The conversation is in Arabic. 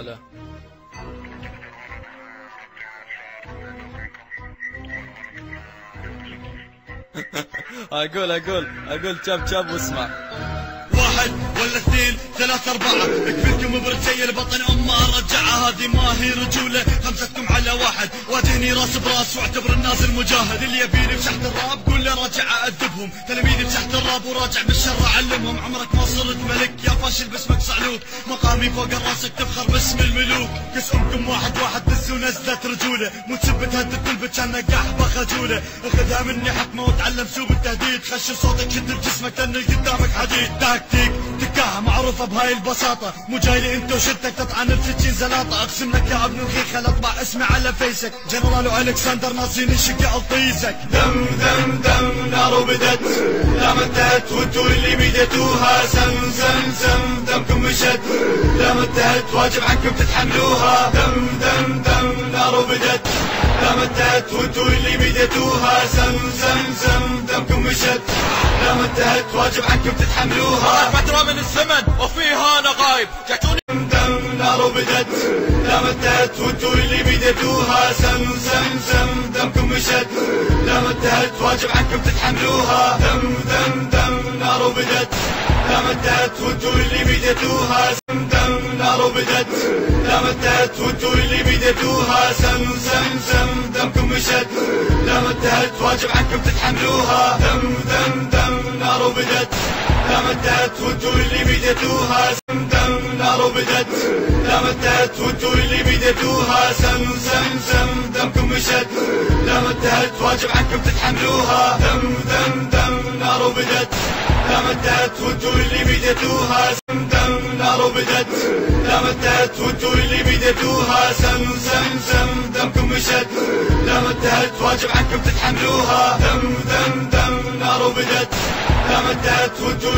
هلا. اقول شاب شاب واسمع. واحد ولا اثنين ثلاثة أربعة، اكفلكم برجي البطن أمه رجعها، هذه ما هي رجولة، خمستكم على واحد، واجهني راس براس واعتبر النازل مجاهد، اللي يبيني بشحت الراب قول له راجع أدبهم، تلاميذي بشحت الراب وراجع بالشر أعلمهم، عمرك ما صرت ملك يا فاشل باسمك صعلوك، مقامي فوق راسك تفخر باسم الملوك، كس أمكم واحد واحد دس ونزلت رجولة، مو تسب تهدد تلبس كأنك قحبة خجولة، اخذها مني حكمة وتعلم سوب التهديد، خشن صوتك شد بجسمك لأن قدامك حديد، تكتيك تكاها معروفة بهاي البساطة، مو جاي لي انت وشدتك تطعن بسكين زلاطة، اقسم لك يا ابن الخيخة اطبع اسمي على فيسك، جنرال والكسندر ناصيني شقي الطيزك، دم دم دم نار وبدت، لا ما انتهت وانتو اللي بيدتوها، سم سم سم دمكم مشت، لا ما انتهت واجب عنكم تتحملوها، دم دم دم نار وبدت، لا ما انتهت وانتو اللي بيدتوها، سم سم سم دمكم مشت، لا ما انتهت واجب عنكم تتحملوها، فترة من الزمن وفيها انا غايب، جاتوني دم نار وبدت، لا ما انتهت وانتو اللي بيدتوها، سم سم سم دمكم مشت، لا ما انتهت واجب عنكم تتحملوها، دم دم دم نار وبدت، لا ما انتهت وانتو اللي بيدتوها، سم دم نار وبدت، لا ما انتهت وانتو اللي بيدتوها، سم سم سم دمكم مشت، لا ما انتهت واجب عنكم تتحملوها، دم دم دم نار وبدت، لا ما انتهت وانتو اللي بيدتوها، سم دم نار وبدت، لا ما انتهت وانتو اللي بيدتوها، سم سم سم دمكم مشت، لا ما انتهت واجب عنكم تتحملوها، دم دم دم نار وبدت، لا ما انتهت وانتو اللي بيدتوها، سم دم نار وبدت، لا ما انتهت وانتو اللي بيدتوها، سم سم سم دمكم مشت، لا ما انتهت واجب عنكم تتحملوها، دم دم دم نار وبدت، لا ما انتهت وانتو